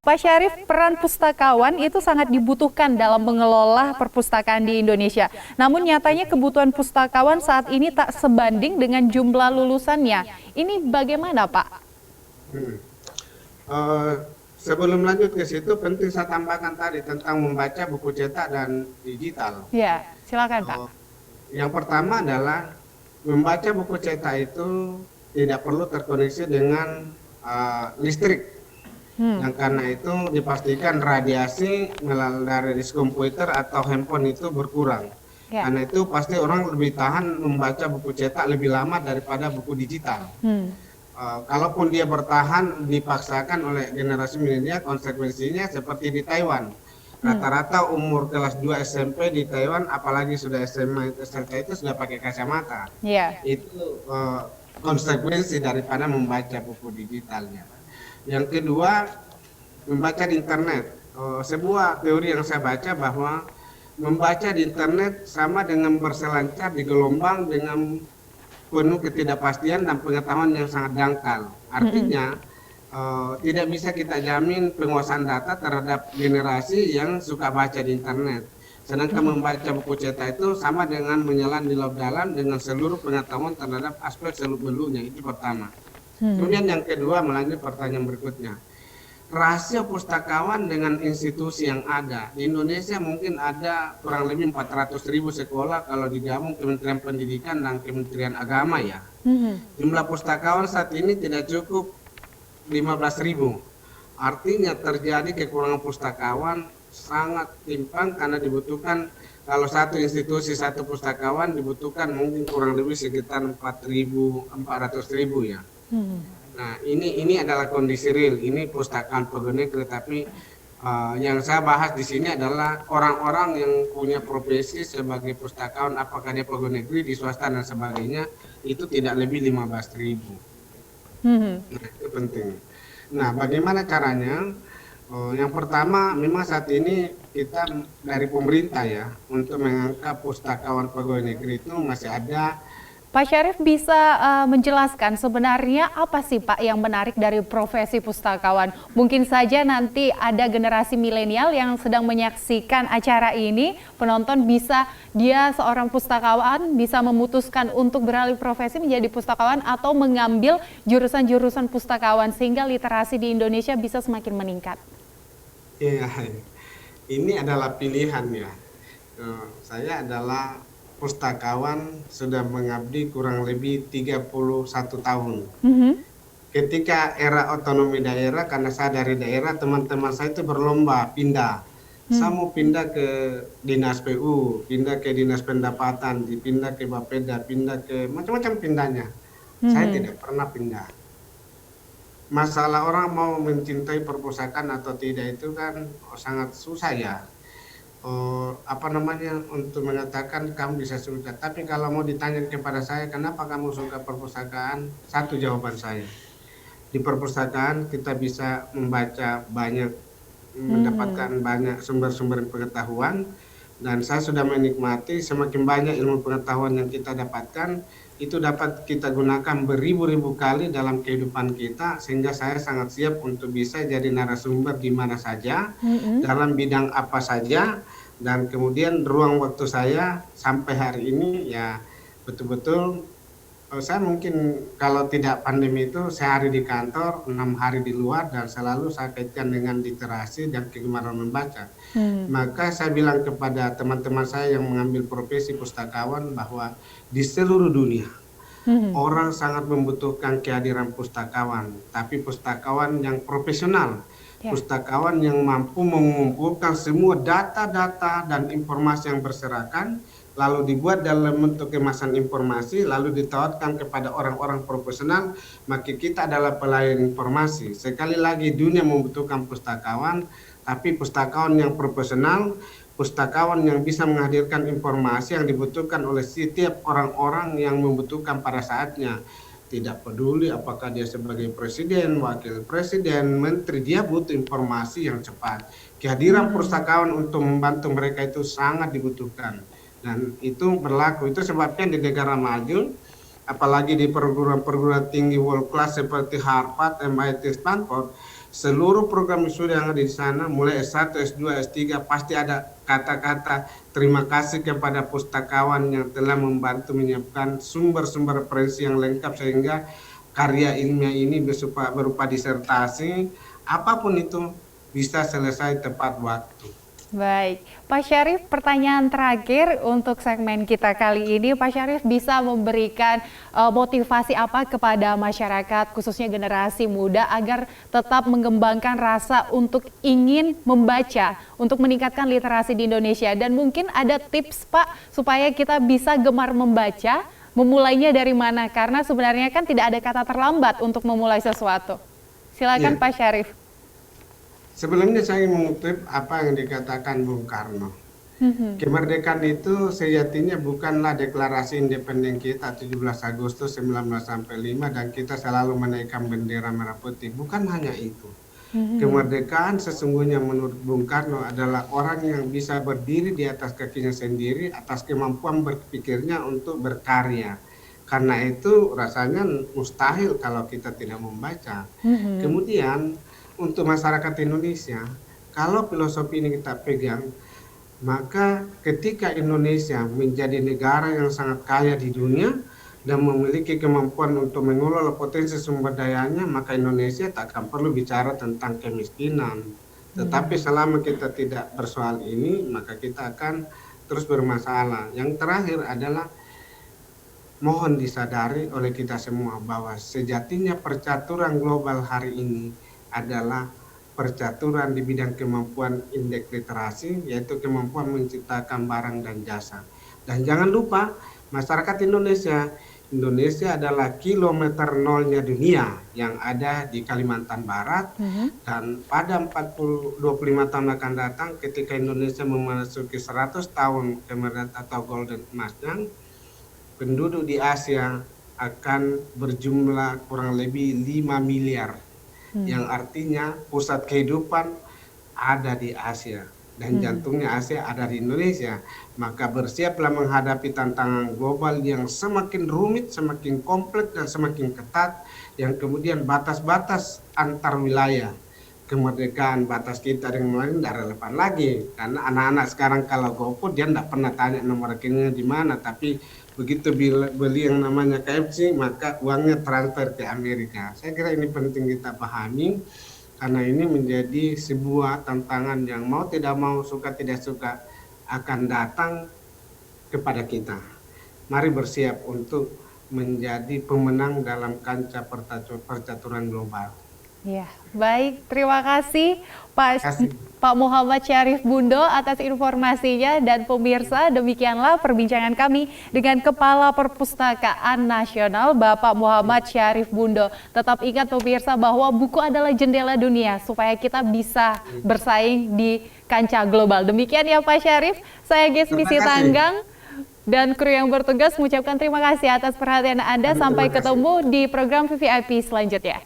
Pak Syarif, peran pustakawan itu sangat dibutuhkan dalam mengelola perpustakaan di Indonesia. Namun nyatanya kebutuhan pustakawan saat ini tak sebanding dengan jumlah lulusannya. Ini bagaimana, Pak? Hmm. Eh, Sebelum lanjut ke situ, penting saya tambahkan tadi tentang membaca buku cetak dan digital. Ya, silakan, Pak. Eh, yang pertama adalah membaca buku cetak itu tidak perlu terkoneksi dengan listrik. Dan karena itu dipastikan radiasi dari disk komputer atau handphone itu berkurang. Ya. Karena itu pasti orang lebih tahan membaca buku cetak lebih lama daripada buku digital. Kalaupun dia bertahan dipaksakan oleh generasi milenial, konsekuensinya seperti di Taiwan. Rata-rata umur kelas 2 SMP di Taiwan, apalagi sudah SMA SMK itu sudah pakai kacamata. Ya. Itu konsekuensi daripada membaca buku digitalnya. Yang kedua, membaca di internet. Sebuah teori yang saya baca bahwa membaca di internet sama dengan berselancar di gelombang dengan penuh ketidakpastian dan pengetahuan yang sangat dangkal. Artinya, tidak bisa kita jamin penguasaan data terhadap generasi yang suka baca di internet. Sedangkan membaca buku cetak itu sama dengan menyelam di laut dalam dengan seluruh pengetahuan terhadap aspek seluk-beluknya. Itu pertama. Kemudian yang kedua, melanjut pertanyaan berikutnya. Rasio pustakawan dengan institusi yang ada. Di Indonesia mungkin ada kurang lebih 400.000 sekolah kalau digabung Kementerian Pendidikan dan Kementerian Agama ya. Jumlah pustakawan saat ini tidak cukup 15.000. Artinya terjadi kekurangan pustakawan sangat timpang karena dibutuhkan, kalau satu institusi satu pustakawan dibutuhkan mungkin kurang lebih sekitar 400.000 ya. Nah ini adalah kondisi real. Ini pustakaan pegawai negeri, tapi yang saya bahas di sini adalah orang-orang yang punya profesi sebagai pustakawan, apakah dia pegawai negeri di swasta dan sebagainya, itu tidak lebih 15.000. Nah itu penting. Nah bagaimana caranya? Yang pertama, memang saat ini kita dari pemerintah ya untuk mengangkat pustakawan pegawai negeri itu masih ada. Pak Syarif bisa menjelaskan sebenarnya apa sih Pak yang menarik dari profesi pustakawan? Mungkin saja nanti ada generasi milenial yang sedang menyaksikan acara ini, penonton dia seorang pustakawan bisa memutuskan untuk beralih profesi menjadi pustakawan atau mengambil jurusan-jurusan pustakawan sehingga literasi di Indonesia bisa semakin meningkat. Iya, ini adalah pilihan ya. Saya adalah pustakawan sudah mengabdi kurang lebih 31 tahun. Ketika era otonomi daerah, karena saya dari daerah, teman-teman saya itu berlomba pindah. Saya mau pindah ke dinas PU, pindah ke dinas pendapatan, pindah ke Bapeda, pindah ke macam-macam pindahnya. Saya tidak pernah pindah. Masalah orang mau mencintai perpustakaan atau tidak itu kan sangat susah ya. Untuk mengatakan kamu bisa suka. Tapi kalau mau ditanya kepada saya kenapa kamu suka perpustakaan, satu jawaban saya, di perpustakaan kita bisa membaca banyak, mendapatkan banyak sumber-sumber pengetahuan, dan saya sudah menikmati semakin banyak ilmu pengetahuan yang kita dapatkan itu dapat kita gunakan beribu-ribu kali dalam kehidupan kita, sehingga saya sangat siap untuk bisa jadi narasumber di mana saja, dalam bidang apa saja, dan kemudian ruang waktu saya sampai hari ini ya betul-betul saya mungkin kalau tidak pandemi itu sehari di kantor, 6 hari di luar, dan selalu saya kaitkan dengan literasi dan kegemaran membaca. Maka saya bilang kepada teman-teman saya yang mengambil profesi pustakawan bahwa di seluruh dunia orang sangat membutuhkan kehadiran pustakawan, tapi pustakawan yang profesional, pustakawan yang mampu mengumpulkan semua data-data dan informasi yang berserakan, lalu dibuat dalam bentuk kemasan informasi, lalu ditawarkan kepada orang-orang profesional, maka kita adalah pelayan informasi. Sekali lagi dunia membutuhkan pustakawan, tapi pustakawan yang profesional, pustakawan yang bisa menghadirkan informasi yang dibutuhkan oleh setiap orang-orang yang membutuhkan pada saatnya. Tidak peduli apakah dia sebagai presiden, wakil presiden, menteri, dia butuh informasi yang cepat. Kehadiran pustakawan untuk membantu mereka itu sangat dibutuhkan. Dan itu berlaku, itu sebabnya di negara maju, apalagi di perguruan-perguruan tinggi world class seperti Harvard, MIT, Stanford, seluruh program wisuda yang ada di sana, mulai S1, S2, S3, pasti ada kata-kata terima kasih kepada pustakawan yang telah membantu menyiapkan sumber-sumber referensi yang lengkap sehingga karya ilmiah ini berupa disertasi, apapun itu bisa selesai tepat waktu. Baik, Pak Syarif, pertanyaan terakhir untuk segmen kita kali ini. Pak Syarif bisa memberikan motivasi apa kepada masyarakat, khususnya generasi muda, agar tetap mengembangkan rasa untuk ingin membaca, untuk meningkatkan literasi di Indonesia. Dan mungkin ada tips, Pak, supaya kita bisa gemar membaca, memulainya dari mana? Karena sebenarnya kan tidak ada kata terlambat untuk memulai sesuatu. Silakan, Pak Syarif. Sebelumnya saya mengutip apa yang dikatakan Bung Karno. Kemerdekaan itu sejatinya bukanlah deklarasi independen kita 17 Agustus 1945 dan kita selalu menaikkan bendera merah putih. Bukan hanya itu. Kemerdekaan sesungguhnya menurut Bung Karno adalah orang yang bisa berdiri di atas kakinya sendiri, atas kemampuan berpikirnya untuk berkarya. Karena itu rasanya mustahil kalau kita tidak membaca. Kemudian untuk masyarakat Indonesia, kalau filosofi ini kita pegang, maka ketika Indonesia menjadi negara yang sangat kaya di dunia dan memiliki kemampuan untuk mengelola potensi sumber dayanya, maka Indonesia tak akan perlu bicara tentang kemiskinan. Tetapi selama kita tidak bersoal ini, maka kita akan terus bermasalah. Yang terakhir adalah mohon disadari oleh kita semua bahwa sejatinya percaturan global hari ini adalah percaturan di bidang kemampuan indeks literasi, yaitu kemampuan menciptakan barang dan jasa. Dan jangan lupa masyarakat Indonesia adalah kilometer nolnya dunia yang ada di Kalimantan Barat. Dan pada 25 tahun akan datang ketika Indonesia memasuki 100 tahun kemerdekaan atau golden emasnya, penduduk di Asia akan berjumlah kurang lebih 5 miliar. Yang artinya pusat kehidupan ada di Asia dan jantungnya Asia ada di Indonesia. Maka bersiaplah menghadapi tantangan global yang semakin rumit, semakin kompleks dan semakin ketat, yang kemudian batas-batas antar wilayah kemerdekaan batas kita dengan lain tidak relevan lagi, karena anak-anak sekarang kalau GoFood dia tidak pernah tanya nomor rekeningnya di mana, tapi begitu beli yang namanya KFC maka uangnya transfer ke Amerika. Saya kira ini penting kita pahami karena ini menjadi sebuah tantangan yang mau tidak mau, suka tidak suka akan datang kepada kita. Mari bersiap untuk menjadi pemenang dalam kancah percaturan global. Ya, baik. Terima kasih Pak Muhammad Syarif Bundo atas informasinya, dan pemirsa, demikianlah perbincangan kami dengan Kepala Perpustakaan Nasional Bapak Muhammad Syarif Bundo. Tetap ingat pemirsa bahwa buku adalah jendela dunia supaya kita bisa bersaing di kancah global. Demikian ya Pak Syarif, saya Gesmi Sitanggang dan kru yang bertugas mengucapkan terima kasih atas perhatian Anda. Sampai ketemu di program VVIP selanjutnya.